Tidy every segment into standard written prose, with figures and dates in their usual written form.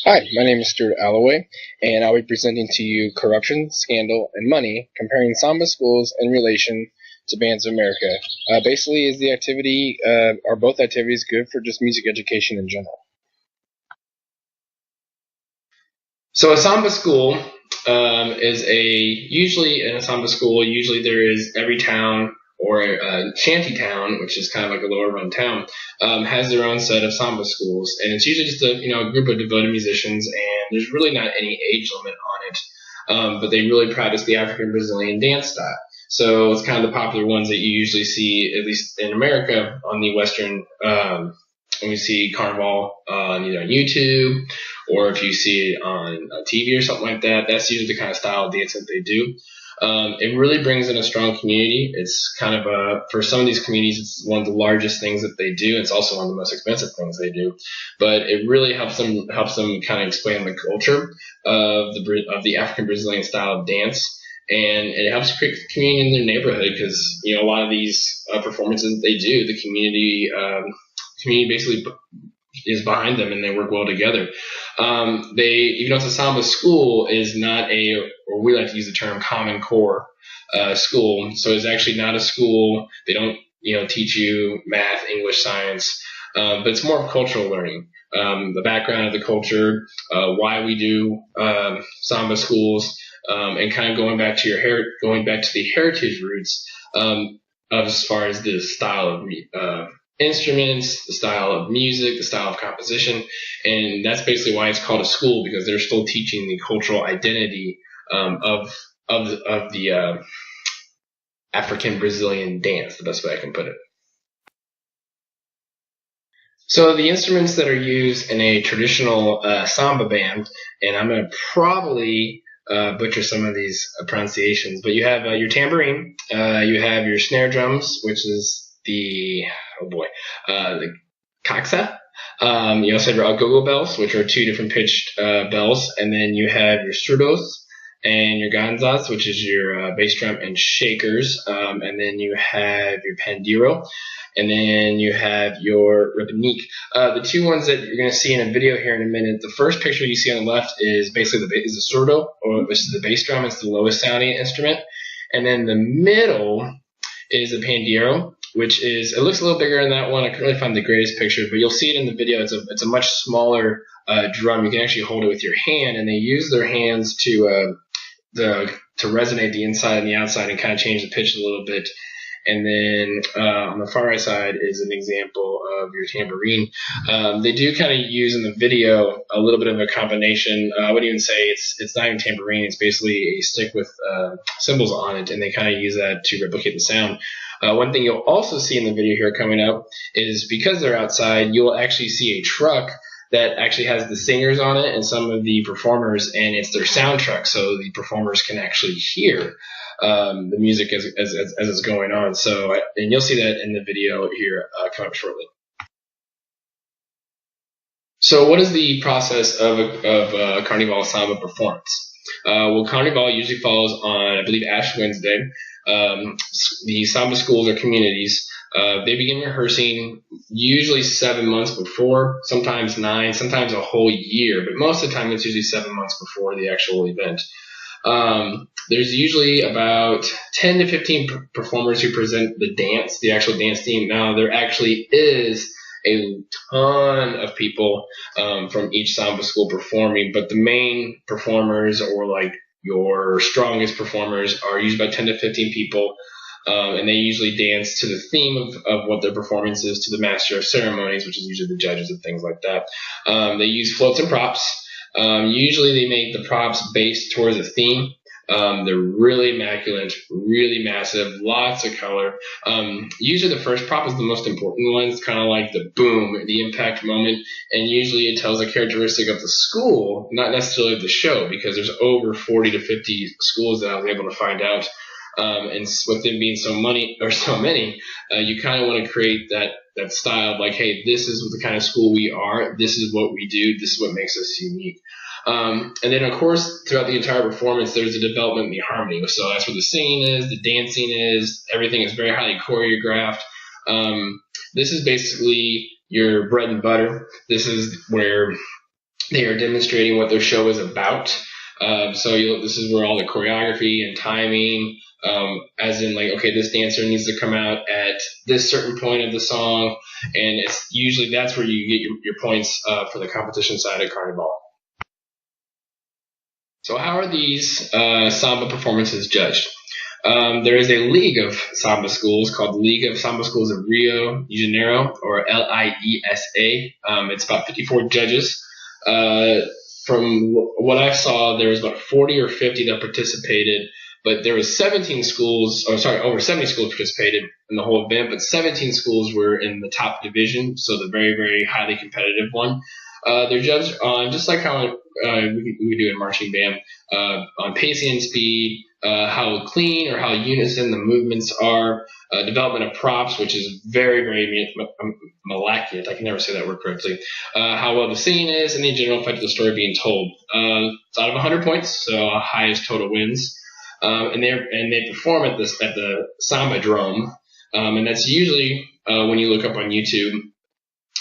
Hi, my name is Stuart Alloway, and I'll be presenting to you Corruption, Scandal, and Money, comparing Samba schools in relation to bands of America. Basically, is the activity, are both activities good for just music education in general? So a samba school is usually in a samba school, usually there is every town or a shanty town, which is kind of like a lower run town, has their own set of samba schools, and it's usually just a group of devoted musicians, and there's really not any age limit on it, but they really practice the African Brazilian dance style. So it's kind of the popular ones that you usually see, at least in America, on the Western. When you see Carnival on either on YouTube or if you see it on TV or something like that, that's usually the kind of style of dance that they do. It really brings in a strong community. It's kind of for some of these communities, it's one of the largest things that they do. It's also one of the most expensive things they do, but it really helps them kind of explain the culture of the African Brazilian style of dance. And it helps create community in their neighborhood because a lot of these performances that they do, the community basically is behind them and they work well together. Even though it's a samba school, is not or we like to use the term Common Core school. So it's actually not a school. They don't, teach you math, English, science, but it's more of cultural learning. The background of the culture, why we do samba schools, and kind of going back to the heritage roots of as far as the style of instruments, the style of music, the style of composition, and that's basically why it's called a school because they're still teaching the cultural identity of the African Brazilian dance, the best way I can put it. So the instruments that are used in a traditional samba band, and I'm going to probably butcher some of these pronunciations, but you have your tambourine, you have your snare drums, which is the caxa. You also have your agogo bells, which are two different pitched bells, and then you have your surdos and your ganzas, which is your bass drum and shakers, and then you have your pandero, and then you have your repenique. The two ones that you're going to see in a video here in a minute, the first picture you see on the left is basically the surdo, which is the bass drum. It's the lowest sounding instrument. And then the middle is a pandero, which is, it looks a little bigger in that one. I couldn't really find the greatest picture, but you'll see it in the video. It's a much smaller drum. You can actually hold it with your hand, and they use their hands to resonate the inside and the outside and kind of change the pitch a little bit. And then on the far right side is an example of your tambourine. They do kind of use in the video a little bit of a combination. I wouldn't even say it's not even tambourine. It's basically a stick with cymbals on it, and they kind of use that to replicate the sound. One thing you'll also see in the video here coming up is because they're outside, you'll actually see a truck that actually has the singers on it and some of the performers, and it's their soundtrack, so the performers can actually hear the music as it's going on. So, and you'll see that in the video here coming up shortly. So, what is the process of a Carnival Samba performance? Well, Carnival usually falls on, I believe, Ash Wednesday. The Samba schools or communities, they begin rehearsing usually 7 months before, sometimes 9, sometimes a whole year, but most of the time it's usually 7 months before the actual event. There's usually about 10 to 15 performers who present the actual dance team. Now, there actually is a ton of people from each samba school performing, but the main performers or like your strongest performers are usually about 10 to 15 people, and they usually dance to the theme of what their performance is to the master of ceremonies, which is usually the judges and things like that. They use floats and props. Usually they make the props based towards a theme. They're really immaculate, really massive, lots of color. Usually the first prop is the most important one. It's kind of like the boom, the impact moment. And usually it tells a characteristic of the school, not necessarily of the show, because there's over 40 to 50 schools that I was able to find out. And with them being so many, you kind of want to create that style of like, hey, this is the kind of school we are. This is what we do. This is what makes us unique. And then, of course, throughout the entire performance, there's a development in the harmony. So that's where the singing is, the dancing is, everything is very highly choreographed. This is basically your bread and butter. This is where They are demonstrating what their show is about. This is where all the choreography and timing, as in like, okay, this dancer needs to come out at this certain point of the song, and it's usually that's where you get your points for the competition side of Carnival. So how are these samba performances judged? There is a league of samba schools called the League of Samba Schools of Rio de Janeiro, or LIESA. It's about 54 judges. From what I saw, there was about 40 or 50 that participated, but there was 17 schools, over 70 schools participated in the whole event, but 17 schools were in the top division, so the very, very highly competitive one. They're judged on, just like how we do in marching band, on pacing and speed, how clean or how unison the movements are, development of props, which is very, very malacute. I can never say that word correctly. How well the singing is, and the general effect of the story being told. It's out of 100 points, so highest total wins. And they perform at the Samba Drome, and that's usually when you look up on YouTube.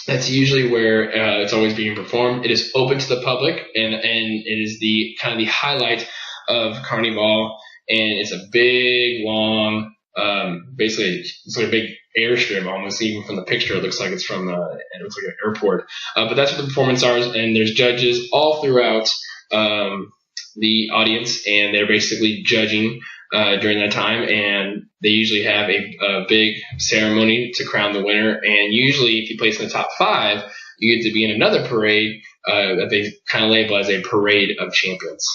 That's usually where it's always being performed. It is open to the public, and it is the kind of the highlight of Carnival. And it's a big, long, basically it's like a big airstrip almost. Even from the picture, it looks like it's from it looks like an airport. But that's what the performance are, and there's judges all throughout the audience, and they're basically judging during that time, and they usually have a big ceremony to crown the winner. And usually, if you place in the top 5, you get to be in another parade that they kind of label as a parade of champions.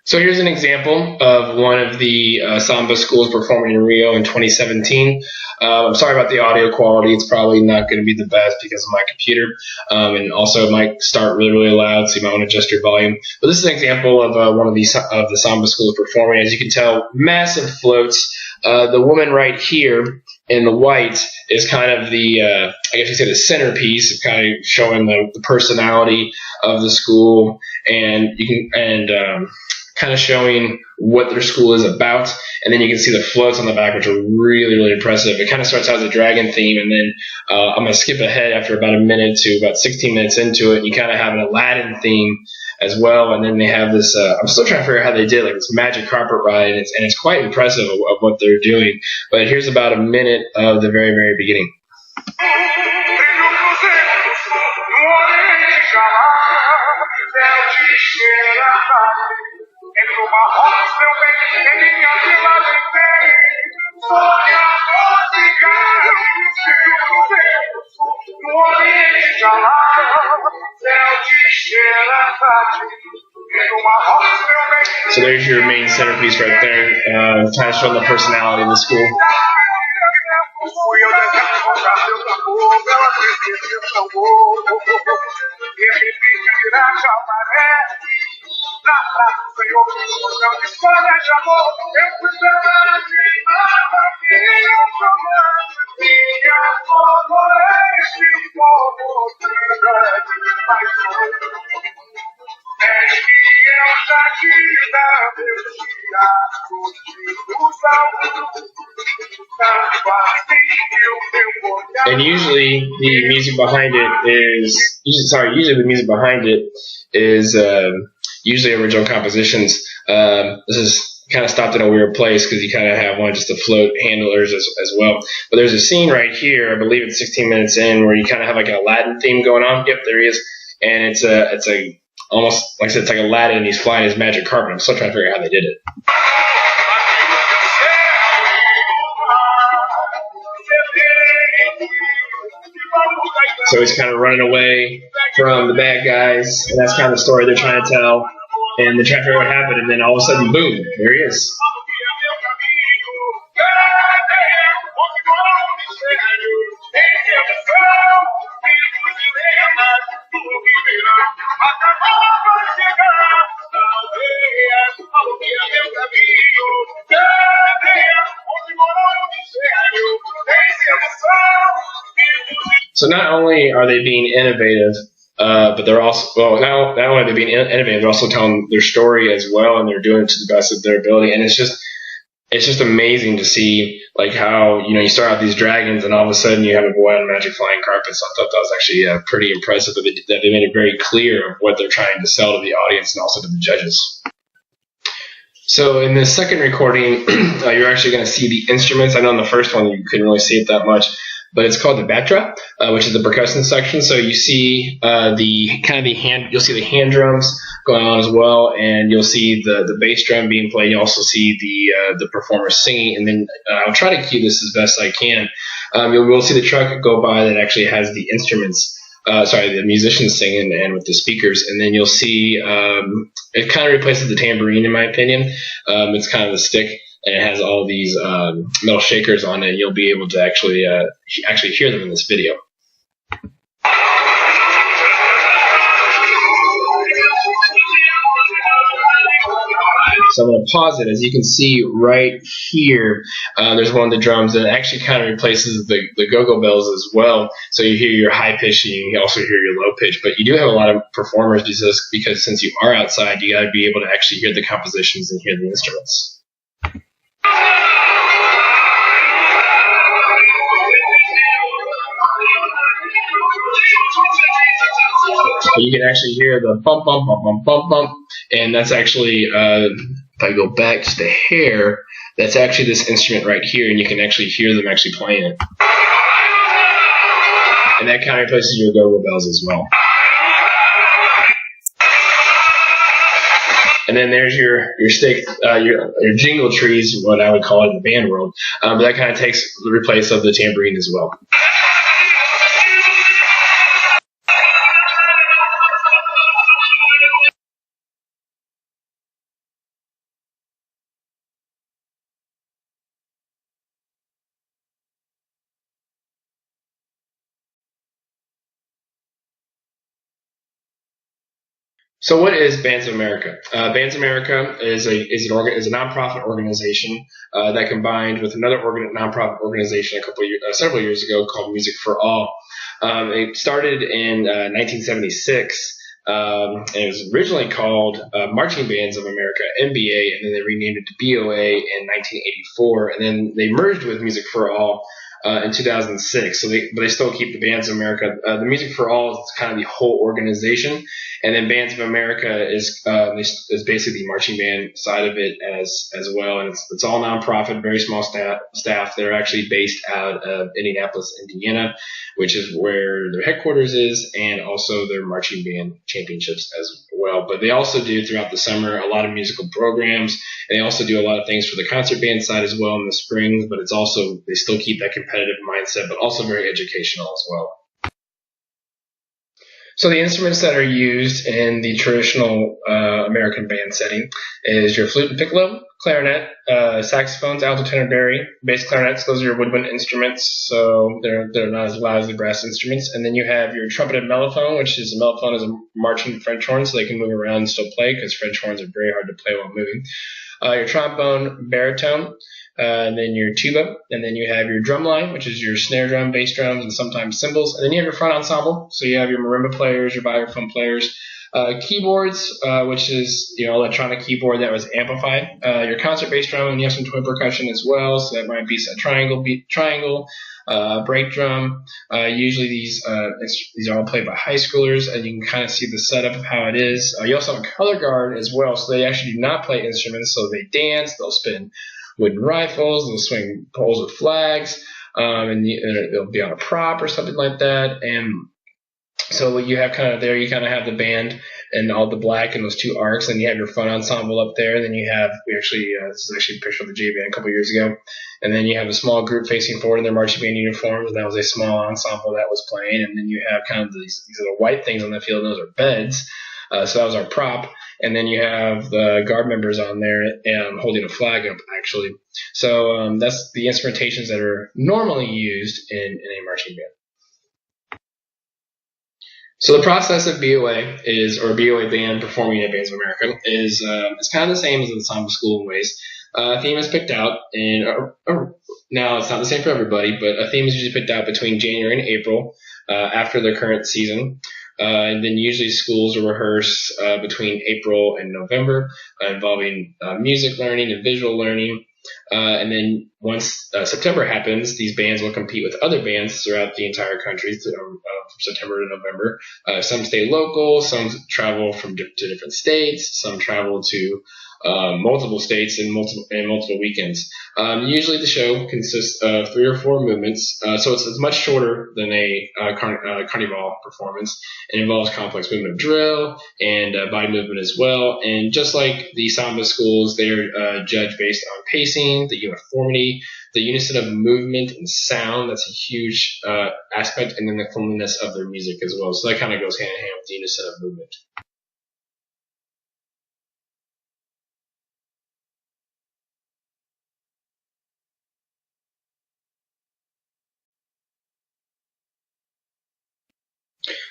So here's an example of one of the samba schools performing in Rio in 2017. I'm sorry about the audio quality. It's probably not going to be the best because of my computer. And also it might start really, really loud, so you might want to adjust your volume. But this is an example of one of the samba schools performing. As you can tell, massive floats. The woman right here in the white is kind of the, I guess you say the centerpiece of kind of showing the personality of the school, and kind of showing what their school is about. And then you can see the floats on the back, which are really, really impressive. It kind of starts out as a dragon theme, and then I'm going to skip ahead after about a minute to about 16 minutes into it. You kind of have an Aladdin theme as well, and then they have this, I'm still trying to figure out how they did, like this magic carpet ride, and it's quite impressive of what they're doing. But here's about a minute of the very, very beginning. So there's your main centerpiece right there, kind of showing the personality of the school. And usually the music behind it is usually original compositions. This is kind of stopped in a weird place because you kind of have one just the float handlers as well. But there's a scene right here, I believe it's 16 minutes in, where you kind of have like an Aladdin theme going on. Yep, there he is. And it's a almost, like I said, it's like Aladdin, and he's flying his magic carpet. I'm still trying to figure out how they did it. So he's kind of running away from the bad guys, and that's kind of the story they're trying to tell. And they're trying to figure out what happened, and then all of a sudden, boom, there he is. So not only are they being innovative, but they're also, not only are they being innovative, they're also telling their story as well, and they're doing it to the best of their ability. And it's it's just amazing to see like how you start out these dragons and all of a sudden you have a boy on a magic flying carpet. So I thought that was actually pretty impressive that they made it very clear of what they're trying to sell to the audience and also to the judges. So in the second recording, you're actually going to see the instruments. I know in the first one you couldn't really see it that much, but it's called the batra, which is the percussion section. So you see you'll see the hand drums going on as well, and you'll see the bass drum being played. You also see the performer singing, and then I'll try to cue this as best I can. You'll see the truck go by that actually has the instruments. The musicians singing and with the speakers, and then you'll see it kind of replaces the tambourine in my opinion. It's kind of a stick, and it has all these metal shakers on it. You'll be able to actually hear them in this video. So I'm going to pause it. As you can see right here, there's one of the drums that actually kind of replaces the go-go bells as well. So you hear your high pitch and you also hear your low pitch. But you do have a lot of performers because since you are outside, you got to be able to actually hear the compositions and hear the instruments. You can actually hear the bump, bump, bump, bump, bump, bump, and that's actually, if I go back to the hair, that's actually this instrument right here, and you can actually hear them actually playing it. And that kind of replaces your go-go bells as well. And then there's your stick, your jingle trees, what I would call it in the band world, but that kind of takes the place of the tambourine as well. So what is Bands of America? Bands of America is a nonprofit organization that combined with another nonprofit organization several years ago called Music for All. It started in 1976. And it was originally called Marching Bands of America, NBA, and then they renamed it to BOA in 1984, and then they merged with Music for All in 2006. So but they still keep the Bands of America. The Music for All is kind of the whole organization, and then Bands of America is basically the marching band side of it as well, and it's all nonprofit, very small staff. They're actually based out of Indianapolis, Indiana, which is where their headquarters is, and also their marching band championships as well. But they also do throughout the summer a lot of musical programs, and they also do a lot of things for the concert band side as well in the springs. But they still keep that competitive mindset, but also very educational as well. So the instruments that are used in the traditional American band setting is your flute and piccolo, clarinet, saxophones, alto, tenor, bari, bass clarinets. Those are your woodwind instruments, so they're not as loud as the brass instruments. And then you have your trumpet and mellophone, which is a mellophone is a marching French horn, so they can move around and still play because French horns are very hard to play while moving. Your trombone, baritone, and then your tuba, and then you have your drum line, which is your snare drum, bass drums, and sometimes cymbals. And then you have your front ensemble, so you have your marimba players, your vibraphone players, keyboards, which is electronic keyboard that was amplified, your concert bass drum, and you have some twin percussion as well, so that might be a triangle, break drum. Usually these are all played by high schoolers, and you can kind of see the setup of how it is. You also have a color guard as well, so they actually do not play instruments, so they dance, they'll spin wooden rifles, they'll swing poles with flags, and they'll be on a prop or something like that. And so what you have you kind of have the band and all the black and those two arcs, and you have your front ensemble up there. And then you have this is actually a picture of the J band a couple years ago, and then you have a small group facing forward in their marching band uniforms, and that was a small ensemble that was playing. And then you have kind of these little white things on the field, and those are beds. So that was our prop. And then you have the guard members on there holding a flag up, actually. So that's the instrumentations that are normally used in a marching band. So the process of BOA BOA band performing at Bands of America is kind of the same as the ensemble school in ways. A theme is picked out, now it's not the same for everybody, but a theme is usually picked out between January and April after the current season. And then usually schools will rehearse between April and November, involving music learning and visual learning. And then once September happens, these bands will compete with other bands throughout the entire country from September to November. Some stay local, some travel to different states, some travel to multiple states and multiple weekends. Usually the show consists of 3 or 4 movements, so it's much shorter than a carnival performance. It involves complex movement of drill and body movement as well. And just like the samba schools, they're judged based on pacing, the uniformity, the unison of movement and sound. That's a huge aspect, and then the cleanliness of their music as well. So that kind of goes hand in hand with the unison of movement.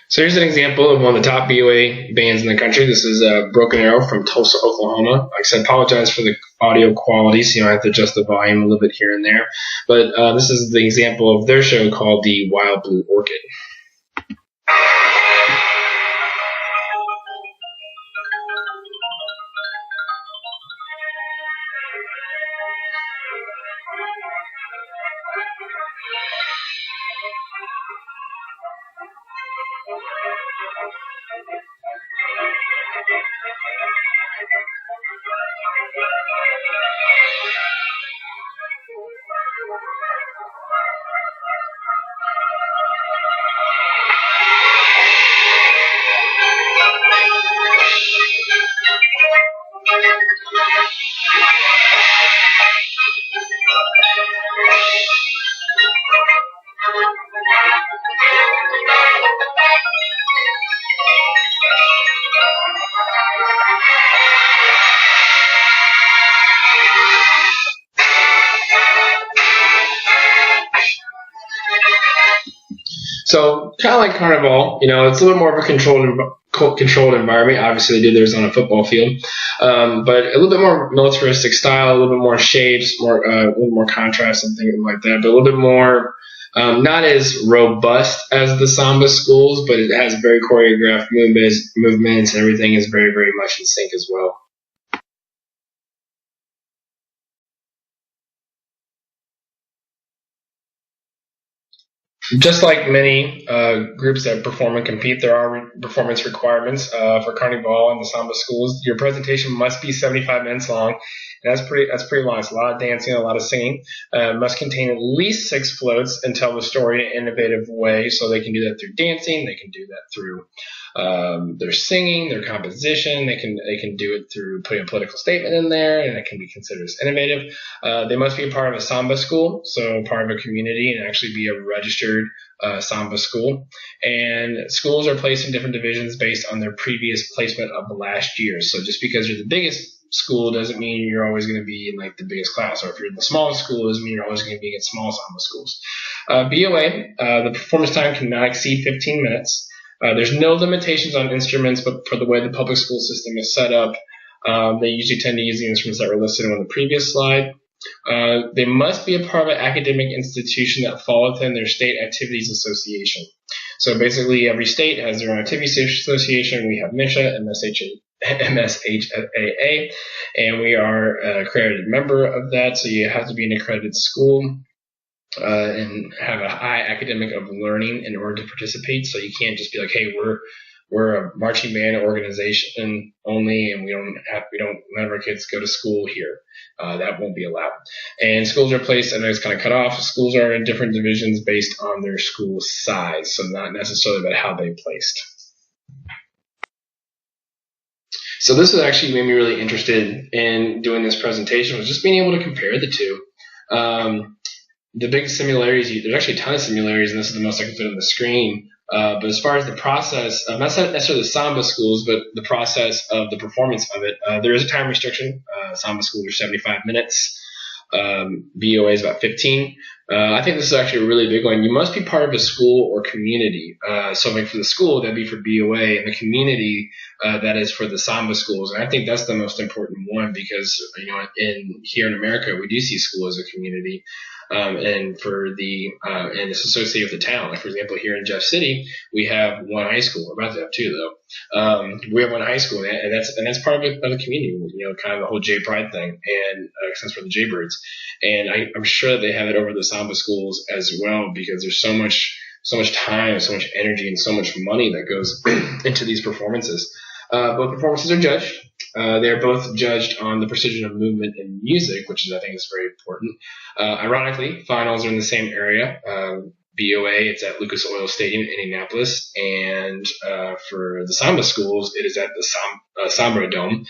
So here's an example of one of the top BOA bands in the country. This is Broken Arrow from Tulsa, Oklahoma. Like I said, apologize for the audio quality, so you know, I have to adjust the volume a little bit here and there. But this is the example of their show called the Wild Blue Orchid. So kind of like Carnival, you know, it's a little more of a controlled environment. Obviously, they do theirs on a football field, but a little bit more militaristic style, a little bit more shapes, a little more contrast and things like that, but a little bit more not as robust as the samba schools, but it has very choreographed movements, and everything is very, very much in sync as well. Just like many groups that perform and compete, there are performance requirements for Carnival and the Samba schools. Your presentation must be 75 minutes long. And that's pretty long. It's a lot of dancing, a lot of singing. Must contain at least 6 floats and tell the story in an innovative way. So they can do that through dancing. They can do that through their singing, their composition. They can do it through putting a political statement in there, and it can be considered as innovative. They must be a part of a samba school, so part of a community, and actually be a registered samba school. And schools are placed in different divisions based on their previous placement of the last year. So just because you're the biggest school doesn't mean you're always going to be in like the biggest class, or if you're in the smallest school doesn't mean you're always going to be in small samba schools. BOA, the performance time cannot exceed 15 minutes. There's no limitations on instruments, but for the way the public school system is set up, they usually tend to use the instruments that were listed on the previous slide. They must be a part of an academic institution that fall within their state activities association. So basically, every state has their own activities association. We have MSHA, MSHAA, and we are an accredited member of that. So you have to be an accredited school and have a high academic of learning in order to participate. So you can't just be like, hey, we're a marching band organization only, and none of our kids go to school here. That won't be allowed. And schools are placed, and it's kind of cut off. Schools are in different divisions based on their school size, so not necessarily about how they placed. So this was actually made me really interested in doing this presentation, was just being able to compare the two. The big similarities, there's actually a ton of similarities, and this is the most I can fit on the screen. But as far as the process, not necessarily the samba schools, but the process of the performance of it, there is a time restriction. Samba schools are 75 minutes. BOA is about 15. I think this is actually a really big one. You must be part of a school or community. So like for the school, that'd be for BOA, and the community, that is for the samba schools. And I think that's the most important one because, here in America, we do see school as a community. and it's associated with the town. Like for example, here in Jeff City, we have one high school. We're about to have two though. We have one high school, and that's part of the community. Kind of the whole Jay Pride thing, and since we're the Jaybirds, and I'm sure that they have it over the Samba schools as well, because there's so much time, so much energy, and so much money that goes into these performances. Both performances are judged. They're both judged on the precision of movement and music, which I think is very important. Ironically, finals are in the same area. BOA, it's at Lucas Oil Stadium in Indianapolis, and for the Samba schools, it is at the Samba Dome.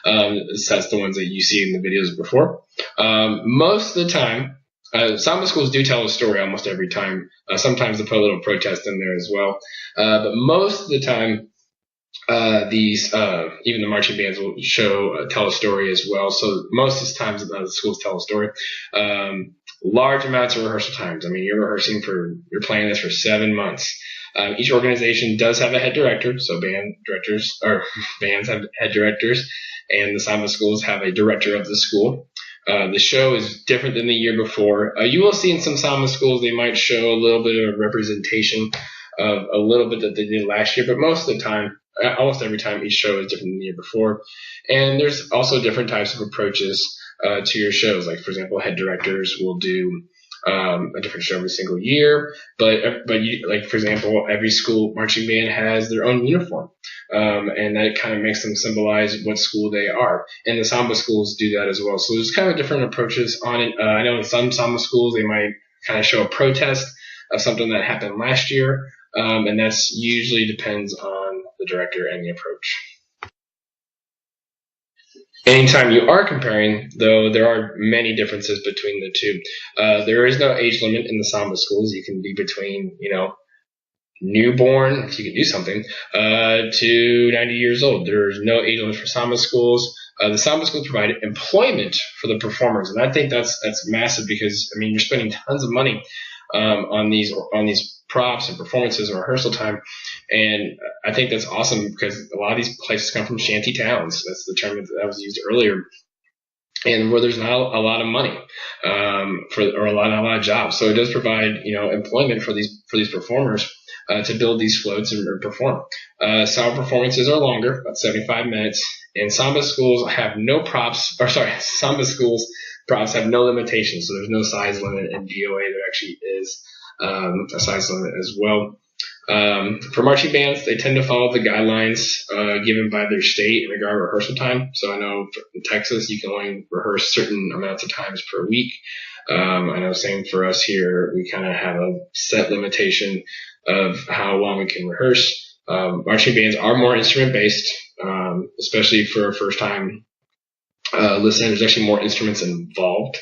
That's the ones that you see in the videos before. Most of the time, Samba schools do tell a story almost every time. Sometimes they put a little protest in there as well. But most of the time, even the marching bands will tell a story as well. So most of the times the schools tell a story. Large amounts of rehearsal times. I mean, you're playing this for 7 months. Each organization does have a head director, so bands have head directors, and the Samba schools have a director of the school. The show is different than the year before. You will see in some Samba schools they might show a little bit of representation of a little bit that they did last year, but most of the time, almost every time, each show is different than the year before. And there's also different types of approaches to your shows. Like, for example, head directors will do a different show every single year. But for example, every school marching band has their own uniform. And that kind of makes them symbolize what school they are. And the Samba schools do that as well. So there's kind of different approaches on it. I know in some Samba schools, they might kind of show a protest of something that happened last year. And that's usually depends on the director and the approach. Anytime you are comparing, though, there are many differences between the two. There is no age limit in the Samba schools. You can be between, newborn, if you can do something, to 90 years old. There's no age limit for Samba schools. The Samba schools provide employment for the performers, and I think that's massive because, you're spending tons of money on these props and performances and rehearsal time, and I think that's awesome because a lot of these places come from shanty towns. That's the term that was used earlier, and where there's not a lot of money or a lot of jobs. So it does provide employment for these performers to build these floats and perform. Samba performances are longer, about 75 minutes, and Samba schools have no props. Samba schools props have no limitations, so there's no size limit in DOA. There actually is a size limit as well. For marching bands, they tend to follow the guidelines given by their state in regard to rehearsal time. So I know in Texas, you can only rehearse certain amounts of times per week. I know same for us here. We kind of have a set limitation of how long we can rehearse. Marching bands are more instrument-based, especially for a first-time listener. There's actually more instruments involved.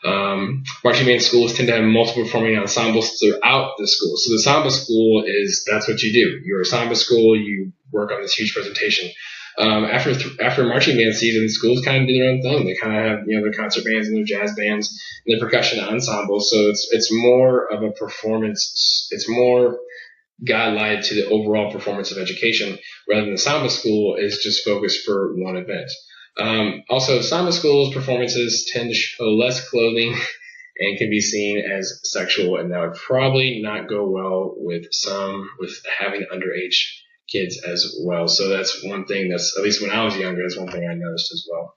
Marching band schools tend to have multiple performing ensembles throughout the school. So the Samba school that's what you do. You're a Samba school, you work on this huge presentation. After marching band season, schools kind of do their own thing. They kind of have, their concert bands and their jazz bands and their percussion ensembles. So it's more of a performance. It's more guideline to the overall performance of education, rather than the Samba school is just focused for one event. Also, Samba schools performances tend to show less clothing and can be seen as sexual, and that would probably not go well with having underage kids as well. So that's one thing that's, at least when I was younger, that's one thing I noticed as well.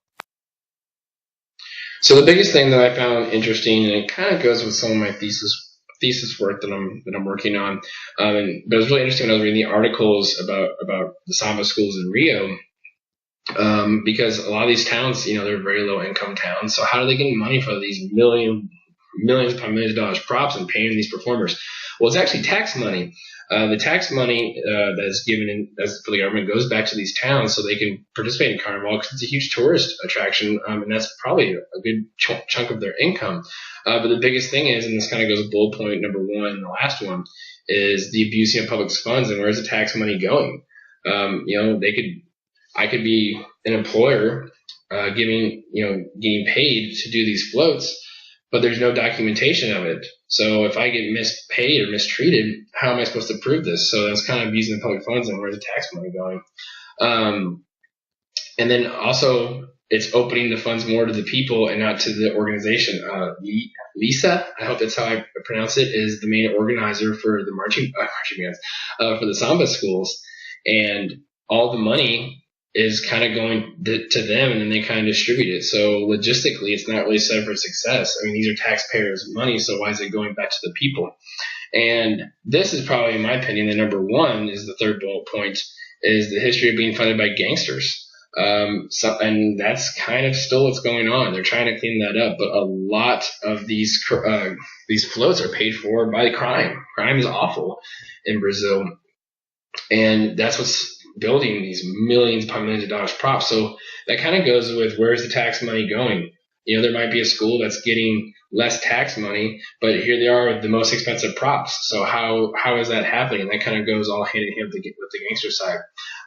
So the biggest thing that I found interesting, and it kind of goes with some of my thesis work that I'm working on, but it was really interesting when I was reading the articles about the Samba schools in Rio. Because a lot of these towns, they're very low income towns. So how are they getting money for these millions upon millions of dollars props and paying these performers? Well, it's actually tax money. The tax money that's given for the government goes back to these towns so they can participate in Carnival because it's a huge tourist attraction, and that's probably a good chunk of their income. But the biggest thing is, and this kind of goes with bullet point number one, the last one, is the abuse of public funds and where's the tax money going? I could be an employer getting paid to do these floats, but there's no documentation of it. So if I get mispaid or mistreated, how am I supposed to prove this? So that's kind of using the public funds and where's the tax money going? And then also it's opening the funds more to the people and not to the organization. Lisa, I hope that's how I pronounce it, is the main organizer for the marching bands, for the Samba schools, and all the money is kind of going to them, and then they kind of distribute it. So logistically, it's not really set for success. I mean, these are taxpayers' money, so why is it going back to the people? And this is probably, in my opinion, the number one is the third bullet point, is the history of being funded by gangsters. And that's kind of still what's going on. They're trying to clean that up, but a lot of these floats are paid for by crime. Crime is awful in Brazil, and that's what's building these millions upon millions of dollars props. So that kind of goes with, where's the tax money going? You know, there might be a school that's getting less tax money, but here they are with the most expensive props. So how is that happening? And that kind of goes all hand in hand with the gangster side.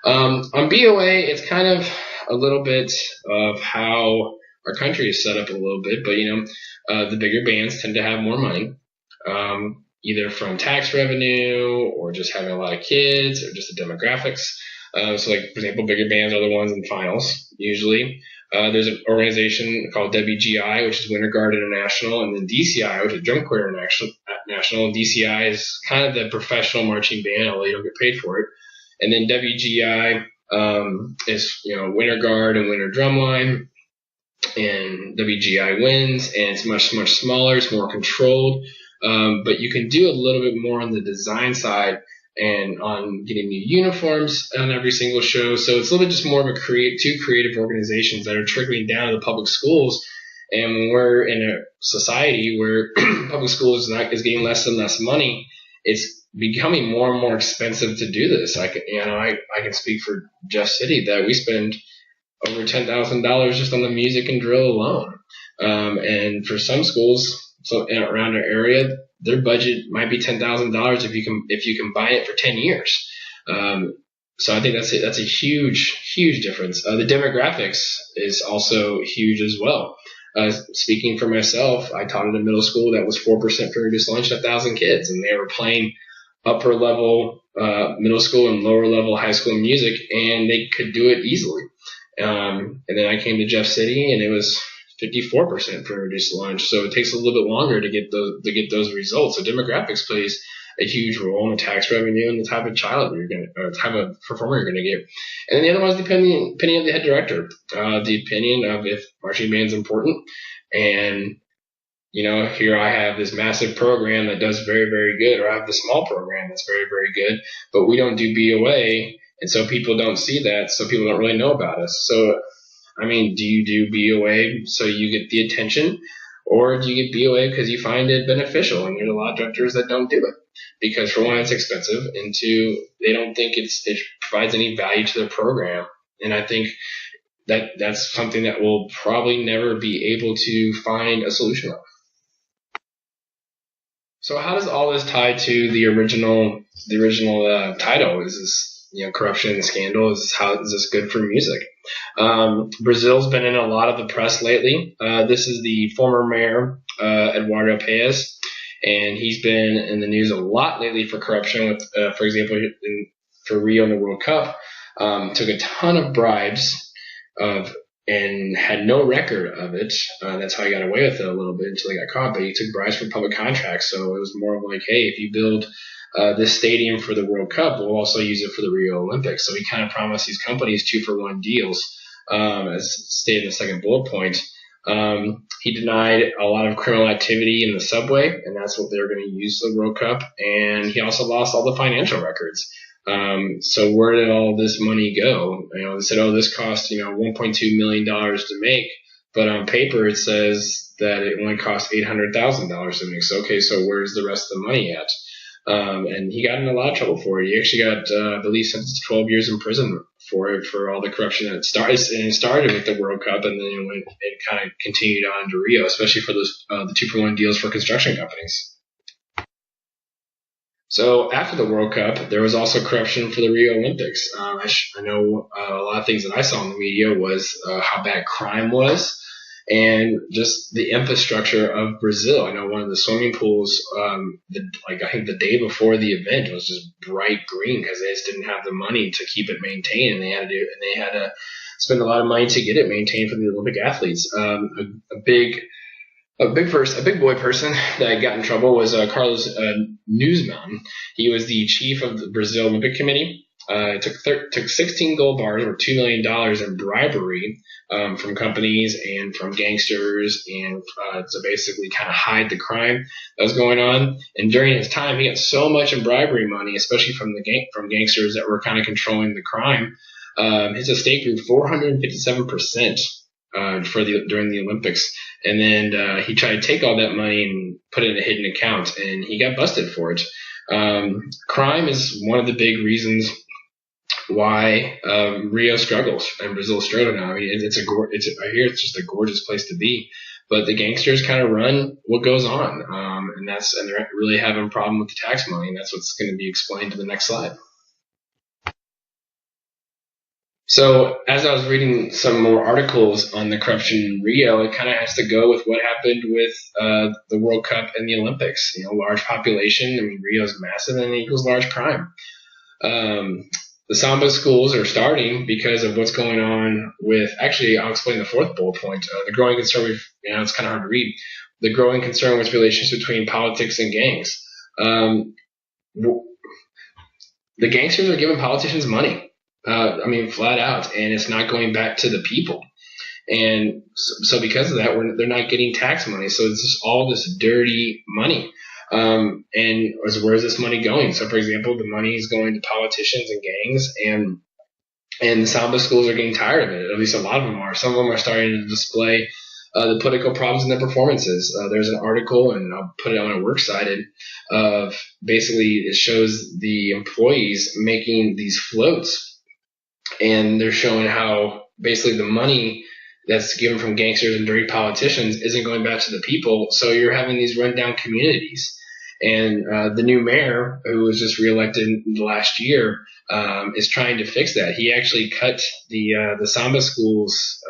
On BOA, it's kind of a little bit of how our country is set up a little bit, but the bigger bands tend to have more money, either from tax revenue or just having a lot of kids or just the demographics. So, like, for example, bigger bands are the ones in finals usually. There's an organization called WGI, which is Winter Guard International, and then DCI, which is Drum Corps National. DCI is kind of the professional marching band, although you don't get paid for it. And then WGI is Winter Guard and Winter Drumline, and WGI wins, and it's much, much smaller. It's more controlled, but you can do a little bit more on the design side and on getting new uniforms on every single show. So it's a little bit just more of two creative organizations that are trickling down to the public schools. And when we're in a society where public schools is getting less and less money, it's becoming more and more expensive to do this. I can speak for Jeff City that we spend over $10,000 just on the music and drill alone. And for some schools, around our area, their budget might be $10,000 if you can buy it for 10 years. So I think that's a huge difference. The demographics is also huge as well. Speaking for myself, I taught at a middle school that was 4% for reduced lunch, 1,000 kids, and they were playing upper level middle school and lower level high school music, and they could do it easily. And then I came to Jeff City, and it was 54% for reduced lunch. So it takes a little bit longer to get those results. So demographics plays a huge role in the tax revenue and the type of type of performer you're going to get. And then the other one is the opinion of the head director, the opinion of if marching band is important. And here I have this massive program that does very, very good, or I have this small program that's very, very good, but we don't do BOA, and so people don't see that, so people don't really know about us. So, I mean, do you do BOA so you get the attention, or do you get BOA because you find it beneficial? And there's a lot of directors that don't do it because, for one, it's expensive, and two, they don't think it provides any value to their program. And I think that's something that we'll probably never be able to find a solution on. So how does all this tie to the original title? Is this corruption and scandal? Is this good for music? Brazil's been in a lot of the press lately. This is the former mayor Eduardo Paes, and he's been in the news a lot lately for corruption. With, for example, for Rio in the World Cup, took a ton of bribes and had no record of it. That's how he got away with it a little bit until he got caught. But he took bribes for public contracts, so it was more of like, hey, if you build this stadium for the World Cup, we'll also use it for the Rio Olympics. So he kind of promised these companies 2-for-1 deals, as stated in the second bullet point. He denied a lot of criminal activity in the subway, and that's what they were going to use for the World Cup. And he also lost all the financial records. So where did all this money go? They said, this cost, $1.2 million to make, but on paper it says that it only cost $800,000 to make. So, okay, so where's the rest of the money at? And he got in a lot of trouble for it. He actually got, I believe, sentenced to 12 years in prison for it, for all the corruption that started. And it started with the World Cup, and then it kind of continued on to Rio, especially for those the 2-for-1 deals for construction companies. So after the World Cup, there was also corruption for the Rio Olympics. I know a lot of things that I saw in the media was how bad crime was, and just the infrastructure of Brazil. I know one of the swimming pools, I think the day before the event, was just bright green because they just didn't have the money to keep it maintained, and they had to spend a lot of money to get it maintained for the Olympic athletes. A big boy person that got in trouble was Carlos Newsman. He was the chief of the Brazil Olympic Committee. Took 16 gold bars or $2 million in bribery from companies and from gangsters, and to basically kind of hide the crime that was going on. And during his time, he got so much in bribery money, especially from gangsters that were kind of controlling the crime. His estate grew 457% during the Olympics. And then he tried to take all that money and put it in a hidden account, and he got busted for it. Crime is one of the big reasons why Rio struggles and Brazil struggles now. I mean, I hear it's just a gorgeous place to be, but the gangsters kind of run what goes on, and they're really having a problem with the tax money, and that's what's going to be explained in the next slide. So as I was reading some more articles on the corruption in Rio, it kind of has to go with what happened with the World Cup and the Olympics. Large population. I mean, Rio's massive, and it equals large crime. The Samba schools are starting because of what's going on with. Actually, I'll explain the fourth bullet point. The growing concern with. It's kind of hard to read. The growing concern with relations between politics and gangs. The gangsters are giving politicians money. Flat out, and it's not going back to the people. And so because of that, they're not getting tax money. So it's just all this dirty money. And where's this money going? So, for example, the money is going to politicians and gangs, and the Samba schools are getting tired of it. At least a lot of them are. Some of them are starting to display the political problems in their performances. There's an article, and I'll put it on a works cited, of basically it shows the employees making these floats. And they're showing how basically the money that's given from gangsters and dirty politicians isn't going back to the people. So you're having these rundown communities. And the new mayor, who was just reelected last year, is trying to fix that. He actually cut the Samba schools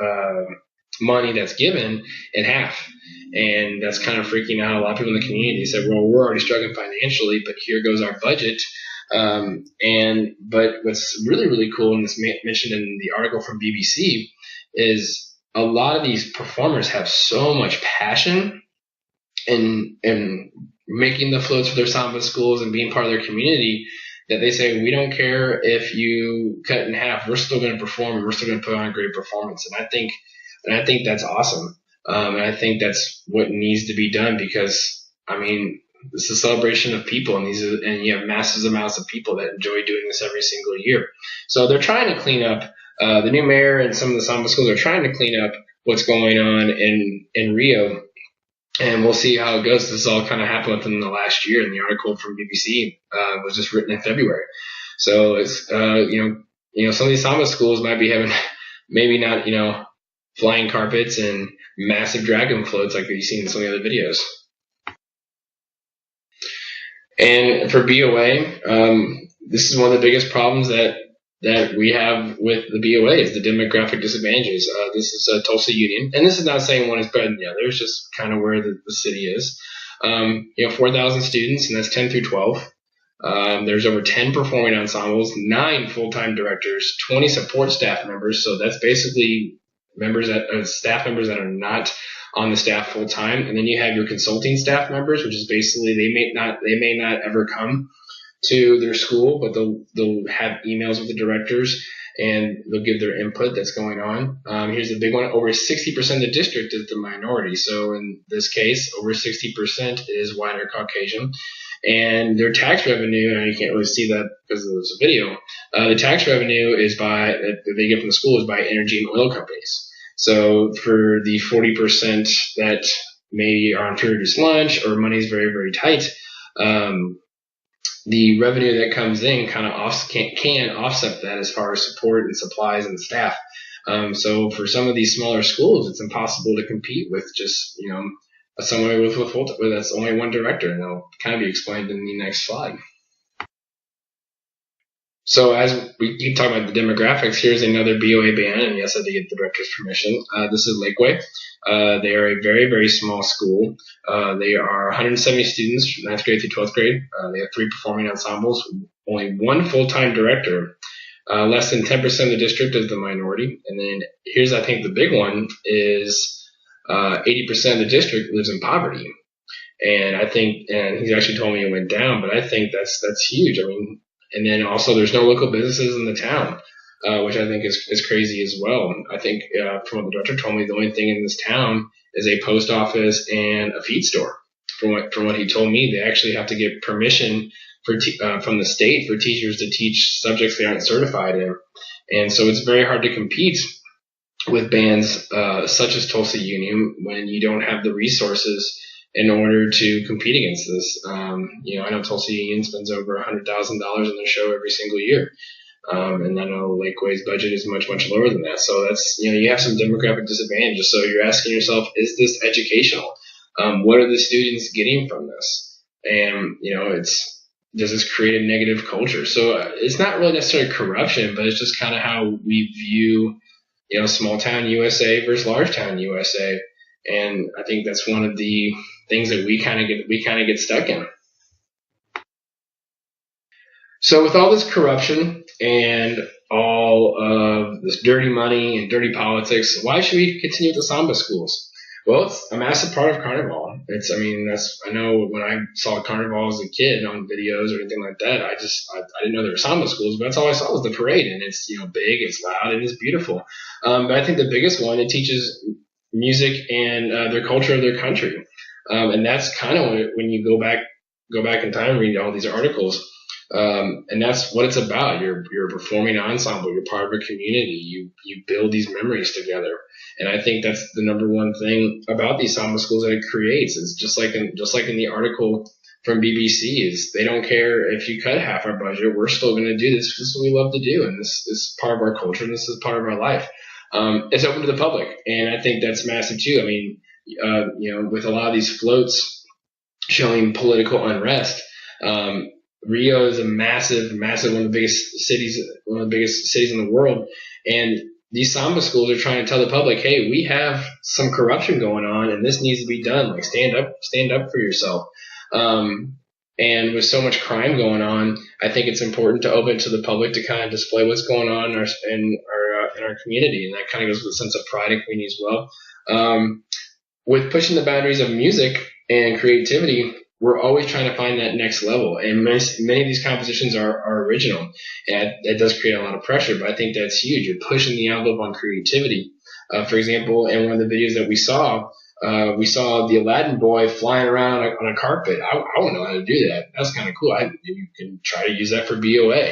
money that's given in half. And that's kind of freaking out a lot of people in the community. They said, well, we're already struggling financially, but here goes our budget. But what's really, really cool, and this mentioned in the article from BBC, is a lot of these performers have so much passion in making the floats for their Samba schools and being part of their community that they say, we don't care if you cut in half, we're still going to perform, and we're still going to put on a great performance. And I think that's awesome. And I think that's what needs to be done because, it's a celebration of people, and you have massive amounts of people that enjoy doing this every single year. So they're trying to clean up. The new mayor and some of the Samba schools are trying to clean up what's going on in Rio, and we'll see how it goes. This all kind of happened within the last year, and the article from BBC was just written in February. So it's some of these Samba schools might be having maybe not flying carpets and massive dragon floats like you've seen in some of the other videos. And for BOA, this is one of the biggest problems that we have with the BOA is the demographic disadvantages. This is Tulsa Union, and this is not saying one is better than the other. It's just kind of where the city is. 4,000 students, and that's 10 through 12. There's over 10 performing ensembles, 9 full-time directors, 20 support staff members. So that's basically staff members that are not on the staff full time, and then you have your consulting staff members, which is basically they may not ever come to their school, but they'll have emails with the directors and they'll give their input that's going on. Here's the big one: over 60% of the district is the minority. So in this case, over 60% is white or Caucasian, and their tax revenue, and you can't really see that because there's a video. The tax revenue that they get from the school is by energy and oil companies. So for the 40% that maybe are on free reduced lunch or money's very, very tight, the revenue that comes in kind of can offset that as far as support and supplies and staff. So for some of these smaller schools, it's impossible to compete with just somewhere with that's only one director, and that'll kind of be explained in the next slide. So as we keep talking about the demographics, here's another BOA band, and yes, I did get the director's permission. This is Lakeway. They are a very, very small school. They are 170 students, 9th grade through 12th grade. They have 3 performing ensembles, only 1 full-time director. Less than 10% of the district is the minority. And then here's, I think, the big one is 80% of the district lives in poverty. And I think, and he's actually told me it went down, but I think that's huge. I mean, and then also there's no local businesses in the town, which I think is crazy as well. I think from what the director told me, the only thing in this town is a post office and a feed store. From what he told me, they actually have to get permission from the state for teachers to teach subjects they aren't certified in, and so it's very hard to compete with bands such as Tulsa Union when you don't have the resources in order to compete against this. I know Tulsa Union spends over $100,000 on their show every single year. And I know Lakeway's budget is much, much lower than that. So that's, you have some demographic disadvantages. So you're asking yourself, is this educational? What are the students getting from this? And, does this create a negative culture? So it's not really necessarily corruption, but it's just kind of how we view, small town USA versus large town USA. And I think that's one of the things that we kind of get stuck in. So with all this corruption and all of this dirty money and dirty politics, why should we continue with the Samba schools? Well, it's a massive part of Carnival. I know when I saw Carnival as a kid on videos or anything like that, I didn't know there were Samba schools, but that's all I saw was the parade, and it's, big, it's loud, and it's beautiful. But I think the biggest one, it teaches music and their culture of their country. And that's kind of when you go back in time and read all these articles. And that's what it's about. You're a performing ensemble. You're part of a community. You build these memories together. And I think that's the number one thing about these Samba schools that it creates. Is just like in the article from BBC, is they don't care if you cut half our budget. We're still going to do this. This is what we love to do, and this is part of our culture, and this is part of our life. It's open to the public, and I think that's massive too. I mean, with a lot of these floats showing political unrest. Rio is a massive, one of the biggest cities in the world, and these Samba schools are trying to tell the public, hey, we have some corruption going on, and this needs to be done. Like, stand up for yourself. And with so much crime going on, I think it's important to open to the public to kind of display what's going on in our community, and that kind of goes with a sense of pride and community as well. With pushing the boundaries of music and creativity, we're always trying to find that next level. And many of these compositions are original. And that does create a lot of pressure, but I think that's huge. You're pushing the envelope on creativity. For example, in one of the videos that we saw the Aladdin boy flying around on a carpet. I want to know how to do that. That's kind of cool. You can try to use that for BOA.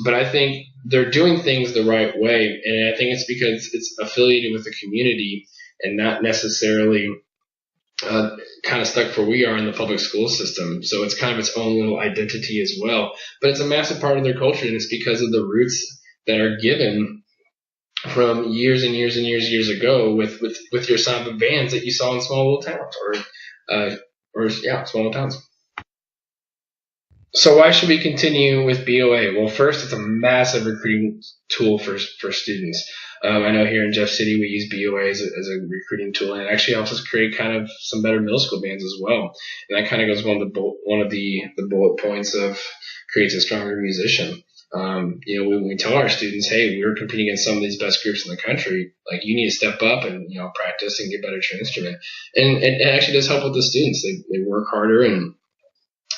But I think they're doing things the right way. And I think it's because it's affiliated with the community and not necessarily kind of stuck where we are in the public school system. So it's kind of its own little identity as well. But it's a massive part of their culture, and it's because of the roots that are given from years and years and years ago with your Samba bands that you saw in small little towns or small little towns. So why should we continue with BOA? Well, first, it's a massive recruiting tool for students. I know here in Jeff City we use BOA as a recruiting tool, and it actually helps us create kind of some better middle school bands as well. And that kind of goes one of the bullet points of creates a stronger musician. When we tell our students, hey, we're competing against some of these best groups in the country, like you need to step up and practice and get better at your instrument. And it actually does help with the students. They work harder, and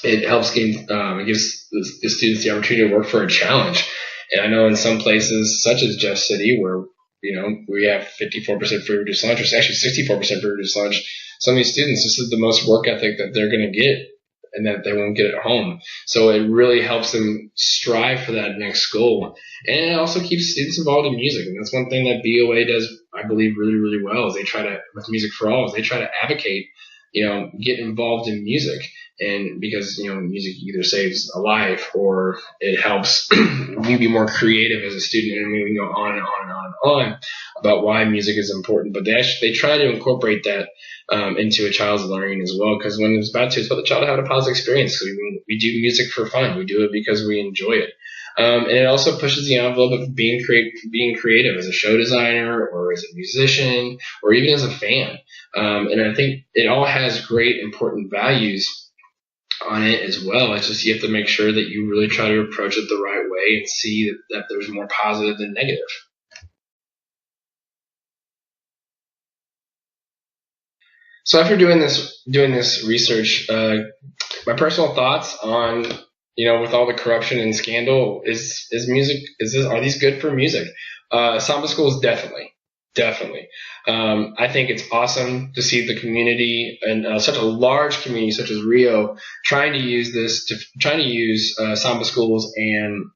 it helps it gives the students the opportunity to work for a challenge. And I know in some places, such as Jeff City, where we have 54% free reduced lunch, or actually 64% free reduced lunch, some of these students, this is the most work ethic that they're going to get and that they won't get at home. So it really helps them strive for that next goal. And it also keeps students involved in music. And that's one thing that BOA does, I believe, really, really well, is they try to, with Music for All, is they try to advocate, get involved in music. And because, music either saves a life or it helps you be more creative as a student. And we can go on and on and on and on about why music is important. But they try to incorporate that into a child's learning as well. Because when it's about the child to have a positive experience. So we do music for fun. We do it because we enjoy it. And it also pushes the envelope of being creative as a show designer or as a musician or even as a fan. And I think it all has great important values. on it as well. It's just you have to make sure that you really try to approach it the right way and see that there's more positive than negative. So after doing this research, my personal thoughts on, with all the corruption and scandal, are these good for music? Samba schools, definitely. I think it's awesome to see the community and such a large community such as Rio trying to use Samba schools and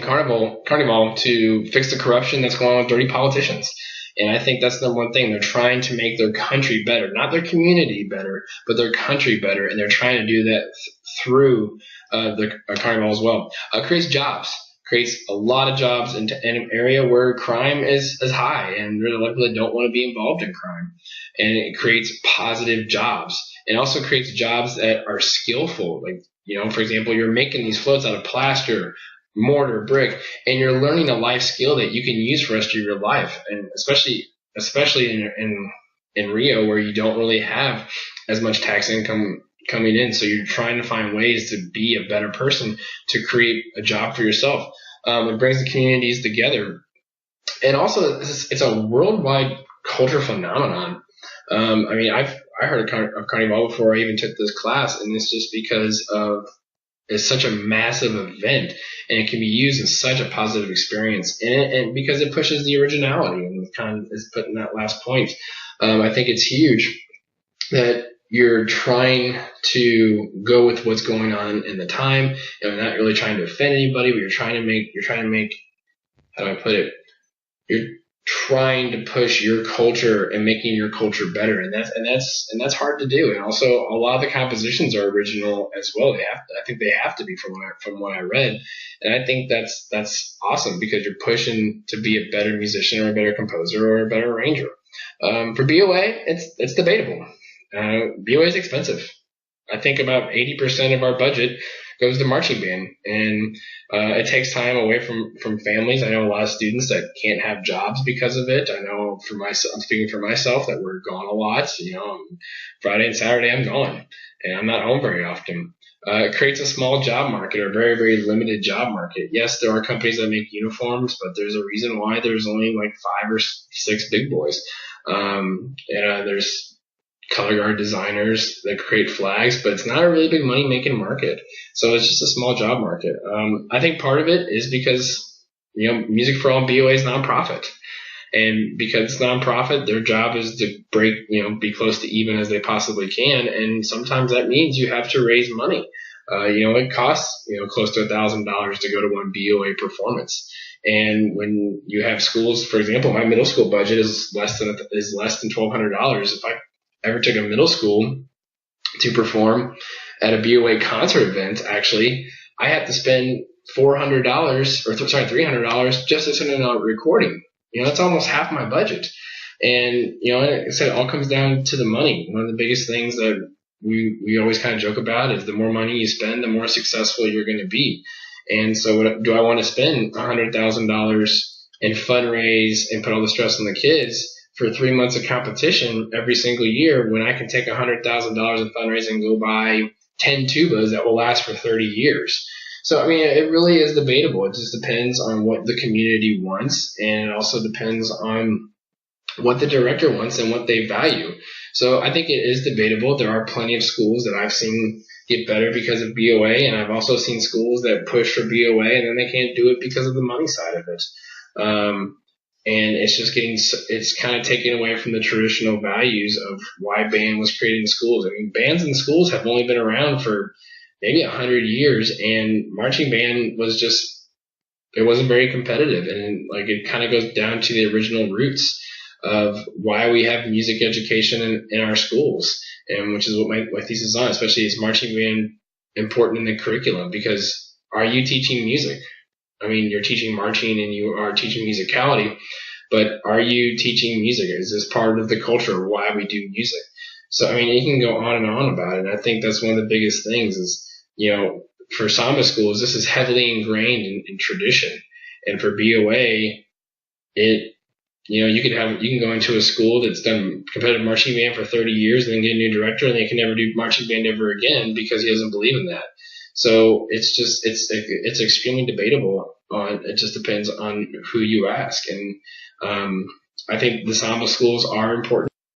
Carnival to fix the corruption that's going on with dirty politicians. And I think that's the one thing. They're trying to make their country better, not their community better, but their country better. And they're trying to do that through the Carnival as well. Creates jobs, creates a lot of jobs in an area where crime is high, and there's a lot of people that don't want to be involved in crime. And it creates positive jobs. It also creates jobs that are skillful. Like, for example, you're making these floats out of plaster, mortar, brick, and you're learning a life skill that you can use for the rest of your life. And especially in Rio, where you don't really have as much tax income coming in, so you're trying to find ways to be a better person, to create a job for yourself. It brings the communities together, and also it's a worldwide culture phenomenon. I heard of Carnival before I even took this class, and it's just because it's such a massive event, and it can be used in such a positive experience, and because it pushes the originality, and kind of is putting that last point. I think it's huge that you're trying to go with what's going on in the time, and not really trying to offend anybody, but you're trying to make, how do I put it? You're trying to push your culture and making your culture better, and that's hard to do. And also, a lot of the compositions are original as well. I think they have to be from what I read, and I think that's awesome, because you're pushing to be a better musician or a better composer or a better arranger. For BOA, it's debatable. BOA is expensive. I think about 80% of our budget goes to marching band, and it takes time away from families. I know a lot of students that can't have jobs because of it. I know I'm speaking for myself, that we're gone a lot. Friday and Saturday I'm gone, and I'm not home very often. It creates a small job market, or a very, very limited job market. Yes, there are companies that make uniforms, but there's a reason why there's only like 5 or 6 big boys. There's color guard designers that create flags, but it's not a really big money making market. So it's just a small job market. I think part of it is because, Music for All BOA is nonprofit. And because it's nonprofit, their job is to be close to even as they possibly can. And sometimes that means you have to raise money. It costs, close to $1,000 to go to one BOA performance. And when you have schools, for example, my middle school budget is less than $1,200. If I ever took a middle school to perform at a BOA concert event, actually, I have to spend $300 just to send in a recording. That's almost half my budget. And, like I said, it all comes down to the money. One of the biggest things that we always kind of joke about is the more money you spend, the more successful you're going to be. And so do I want to spend $100,000 and fundraise and put all the stress on the kids for 3 months of competition every single year, when I can take $100,000 in fundraising and go buy 10 tubas that will last for 30 years? So, it really is debatable. It just depends on what the community wants, and it also depends on what the director wants and what they value. So I think it is debatable. There are plenty of schools that I've seen get better because of BOA, and I've also seen schools that push for BOA and then they can't do it because of the money side of it. And it's kind of taken away from the traditional values of why band was created in schools. Bands in schools have only been around for maybe 100 years, and marching band it wasn't very competitive. And it kind of goes down to the original roots of why we have music education in our schools, and which is what my thesis is on, especially is marching band important in the curriculum, because are you teaching music? You're teaching marching and you are teaching musicality, but are you teaching music? Is this part of the culture of why we do music? So, you can go on and on about it. And I think that's one of the biggest things is, for Samba schools, this is heavily ingrained in tradition. And for BOA, it You can go into a school that's done competitive marching band for 30 years and then get a new director and they can never do marching band ever again because he doesn't believe in that. So it's extremely debatable. It just depends on who you ask. And I think the Samba schools are important.